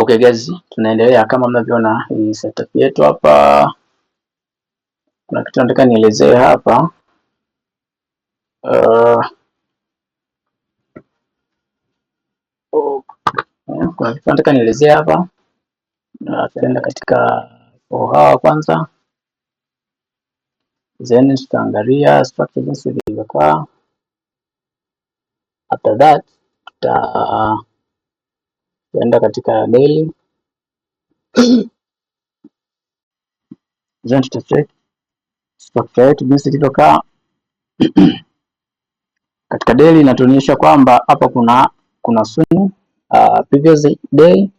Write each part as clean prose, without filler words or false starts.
Okay guys, tunaendelea kama mnavyoona hii setup yetu hapa. Kuna kitu nataka nielezee hapa. Kuna kitu nataka nielezee hapa. Tunaenda katika hawa kwanza, then tutaangalia structure jinsi ilivyokaa. After that tutaenda katika daily then tutacheck structure yetu jinsi ilivyokaa. Katika daily inatuonyesha kwamba hapa kuna swing previous day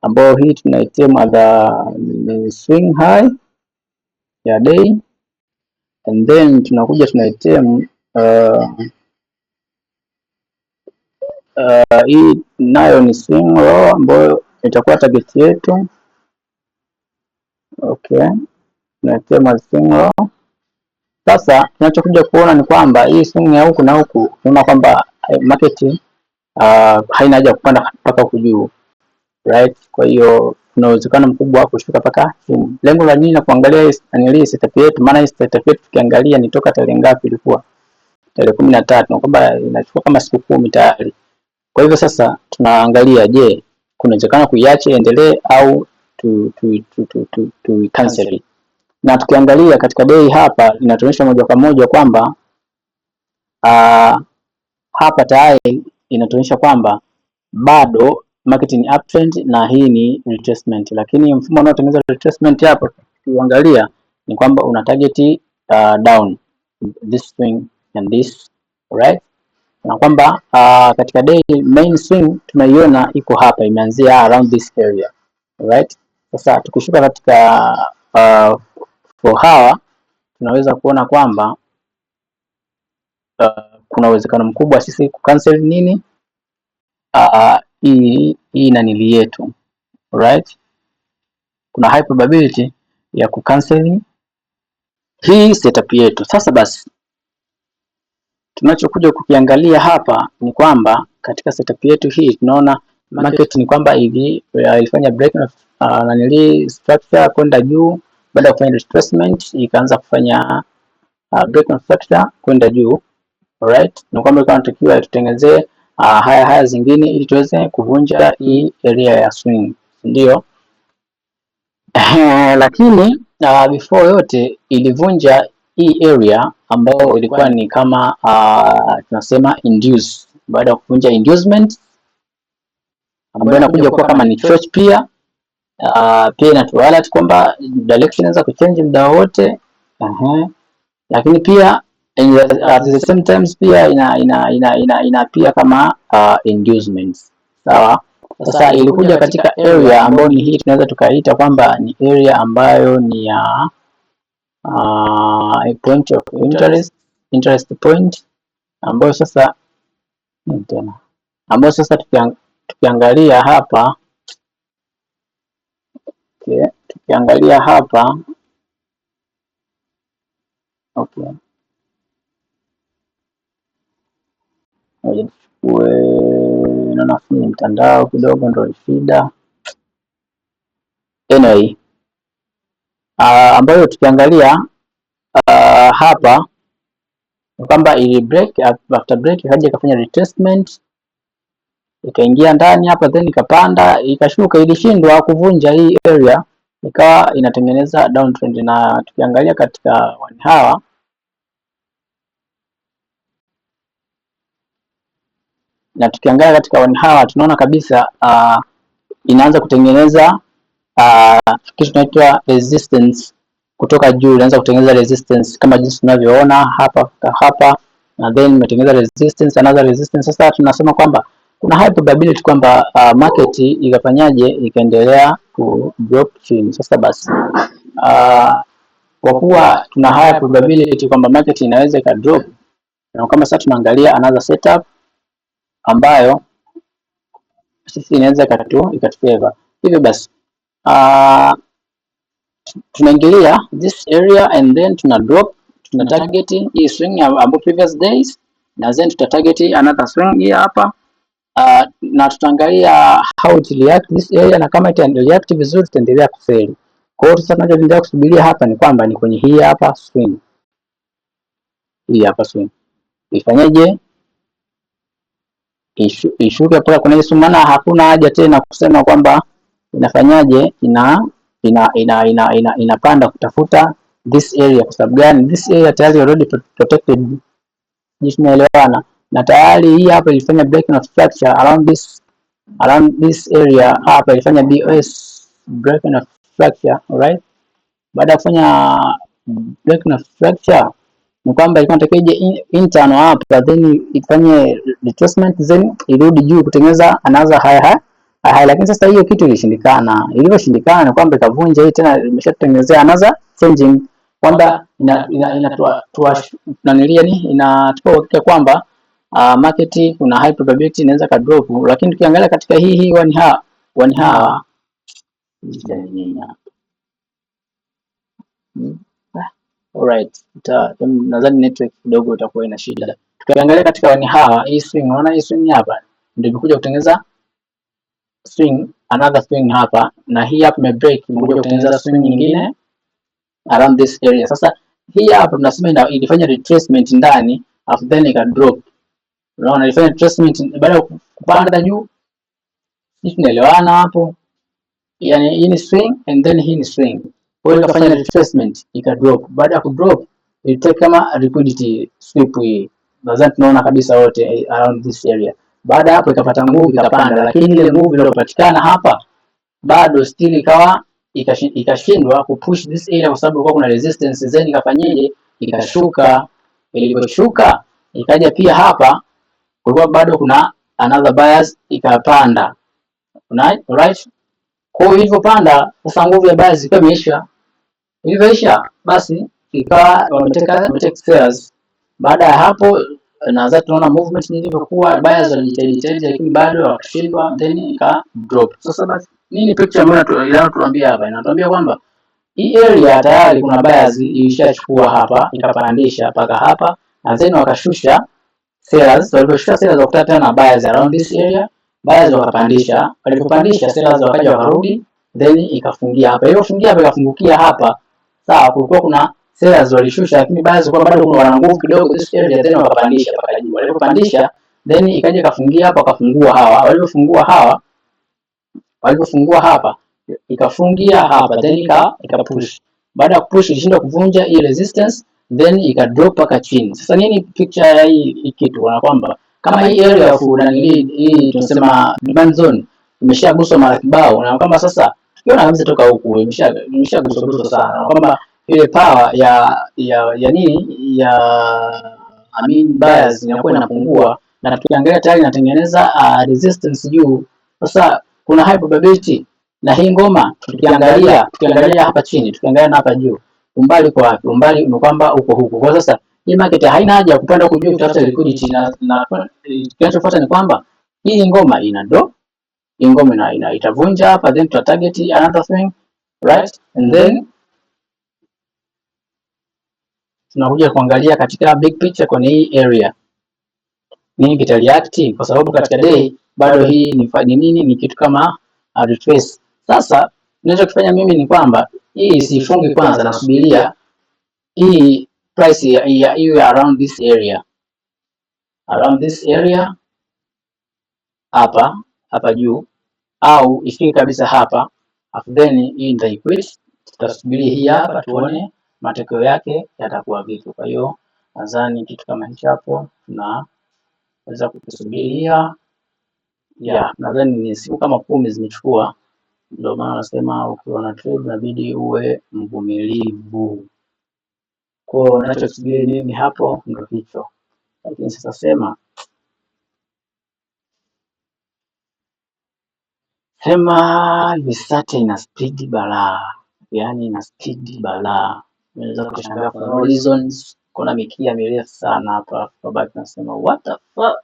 ambayo hii tunaitem the swing high ya day, and then tunakuja tunaitem hii nayo ni swing low ambayo itakuwa target yetu. Okay, tunaitem swing low. Sasa tunachokuja kuona ni kwamba hii swing ya huku na huku, tunaona kwamba market haina haja kupanda mpaka huku juu, right? Kwa hiyo kuna uwezekano mkubwa wa kushuka mpaka chini. Lengo la nini na kuangalia hii setup yetu? Maana hii setup yetu tukiangalia ni toka tarehe ngapi? Ilikuwa tarehe 13, na kwamba inachukua kama siku 10 tayari. Kwa hivyo sasa tunaangalia, je, kuna uwezekano kuiacha endelee au tu cancel. Na tukiangalia katika day hapa inatuonyesha moja kwa moja kwamba hapa tayari inatuonyesha kwamba bado market ni uptrend na hii ni retracement, lakini mfumo unaotengeneza retracement hapa ukiangalia ni kwamba una target down this swing and this, right? Na kwamba katika day main swing tunaiona iko hapa, imeanzia around this area, right? Sasa tukishuka katika for hour tunaweza kuona kwamba kuna uwezekano mkubwa sisi kucancel nini hii nanili yetu, right? Kuna high probability ya kucancel hii setup yetu. Sasa basi tunachokuja kukiangalia hapa ni kwamba katika setup yetu hii tunaona market ni kwamba hivi ilifanya break nanili structure kwenda juu, baada ya kufanya retracement ikaanza kufanya break of structure kwenda juu, right? Na kwamba tunatakiwa tutengenezee haya zingine ili tuweze kuvunja hii area ya swing, ndio. Lakini before yote ilivunja hii area ambayo ilikuwa ni kama tunasema induce. Baada ya kuvunja inducement ambayo inakuja kuwa kama ni torch pia inatualert kwamba direction inaweza kuchange muda wote. Lakini pia at the same times pia ina pia kama inducements, sawa. Sasa ilikuja katika area ambayo ni hii, tunaweza tukaita kwamba ni area ambayo ni ya point of interest point, ambayo sasa tukiangalia hapa, okay, tukiangalia hapa, okay, naona ni mtandao kidogo ndio shida. Anyway, ambayo tukiangalia hapa kwamba ili break, after break ikaja ikafanya retracement ikaingia ndani hapa, then ikapanda ikashuka, ilishindwa kuvunja hii area, ikawa inatengeneza downtrend. Na tukiangalia katika 1 hour tunaona kabisa inaanza kutengeneza kitu tunaitwa resistance kutoka juu, inaanza kutengeneza resistance kama jinsi tunavyoona hapa, na then imetengeneza resistance, another resistance. Sasa tunasema kwamba kuna high probability kwamba market ikafanyaje, ikaendelea ku drop chini. Sasa basi kwa kuwa tuna high probability kwamba market inaweza ika drop, na kama sasa tunaangalia another setup ambayo sisi inaweza ikatufavor. Hivyo basi tunaingilia this area and then tuna drop, tuna target hii swing ambapo previous days, na then tuta target another swing hii hapa na tutaangalia how it react this area, na kama ita react vizuri tutaendelea kufeli. Kwa hiyo sasa tunachoendelea kusubiria hapa ni kwamba ni kwenye hii hapa swing. Hii hapa swing. Ifanyeje? Ishuke paka kwenye swing, maana hakuna haja tena kusema kwamba inafanyaje, inapanda kutafuta this area. Kwa sababu gani? This area tayari already protected. Tunaelewana? Na tayari hii hapa ilifanya breaking of structure around this area. Hapa ilifanya BOS, breaking of structure, alright. Baada ya kufanya breaking of structure ni kwamba ilikuwa inatakiwa ije internal hapa, then ifanye retracement, then irudi juu kutengeneza another high, lakini sasa hiyo kitu ilishindikana. Ilivyoshindikana ni kwamba ikavunja hii tena, imeshatengenezea another changing, kwamba inatoa uhakika kwamba market kuna high probability inaweza ka drop. Lakini tukiangalia katika hii one hour alright, nadhani network kidogo itakuwa ina shida. Tukiangalia katika one hour hii swing, unaona hii swing hapa ndio imekuja kutengeneza swing, another swing hapa, na hii hapa imebreak, imekuja kutengeneza swing nyingine around this area. Sasa hii hapa tunasema ilifanya retracement ndani afu then ika drop. Unaona ilifanya retracement baada ya kupanda juu. Sisi tunaelewana hapo? Yani hii ni swing and then hii ni swing. Kwa hiyo ikafanya retracement ika drop. Baada ya ku drop ilitake kama liquidity sweep hii. Nadhani tunaona kabisa wote around this area. Baada hapo ikapata nguvu ikapanda, lakini ile nguvu iliyopatikana hapa bado still ikawa ikashindwa kupush this area kwa sababu kulikuwa kuna resistance, then ikafanyaje? Ikashuka. Iliposhuka ikaja pia hapa kulikuwa bado kuna another bias ikapanda. Alright? Kwa hiyo ilivyopanda sasa nguvu ya bias ikawa imeisha. Ilivyoisha basi ikawa wameteka sellers. Baada ya hapo nadhani tunaona movement ilivyokuwa, bias walijitahidi lakini bado wakashindwa, then ika drop. Sasa basi nini picture ambayo inatuambia hapa? Inatuambia kwamba hii area tayari kuna bias ilishachukua hapa ikapandisha mpaka hapa, na then wakashusha sellers. Waliposhusha sellers wakutana tena na bias around this area, bias wakapandisha. Walipopandisha sellers wakaja wakarudi, then ikafungia hapa. Hiyo fungia hapa ikafungukia hapa. Sawa, kulikuwa kuna sellers walishusha, lakini bias kwa bado kuna nguvu kidogo this area, then wakapandisha mpaka juu. Walipopandisha then ikaja kafungia hapa, wakafungua hawa. Walipofungua hapa ikafungia hapa, then ikapush. Baada ya kupush ilishinda kuvunja hii resistance, then ikadrop mpaka chini. Sasa nini picture ya hii kitu? Wana kwamba kama hii area of hii tunasema demand zone imeshaguswa mara kibao, na kwamba sasa tukiona kabisa toka huku imeshaguswa sana, kwamba ile power ya bias inakuwa inapungua, na tukiangalia tayari inatengeneza resistance juu. Sasa kuna high probability na hii ngoma tukiangalia hapa chini, tukiangalia na hapa juu, umbali kwa wapi? Umbali ni kwamba uko huku. Kwa sasa hii market haina haja ya kupanda huku juu kutafuta liquidity, na kinachofuata ni kwamba hii ngoma ina drop, hii ngoma itavunja hapa, then tuta target another thing, right? And then tunakuja kuangalia katika big picture kwenye hii area nini kita react, kwa sababu katika day bado hii ni nini, ni kitu kama retrace. Sasa ninachokifanya mimi ni kwamba hii sifungi kwanza, nasubiria hii price ya iwe around this area hapa juu, au ifike kabisa hapa, afu then hii nita equate. Tutasubiri hii hapa tuone matokeo yake yatakuwa vipi. Kwa hiyo nadhani kitu kama hicho hapo tunaweza kusubiria. Nadhani ni siku kama 10 zimechukua. Ndio maana nasema ukiwa na trade inabidi uwe mvumilivu. Kwa hiyo ninachosubiri mimi hapo ndio hicho. Lakini sasa sema Visate ina speed balaa. Yaani ina speed balaa. Unaweza kushangaa for no reasons. Kuna mikia mirefu sana hapa. Kwa baki nasema what the fuck?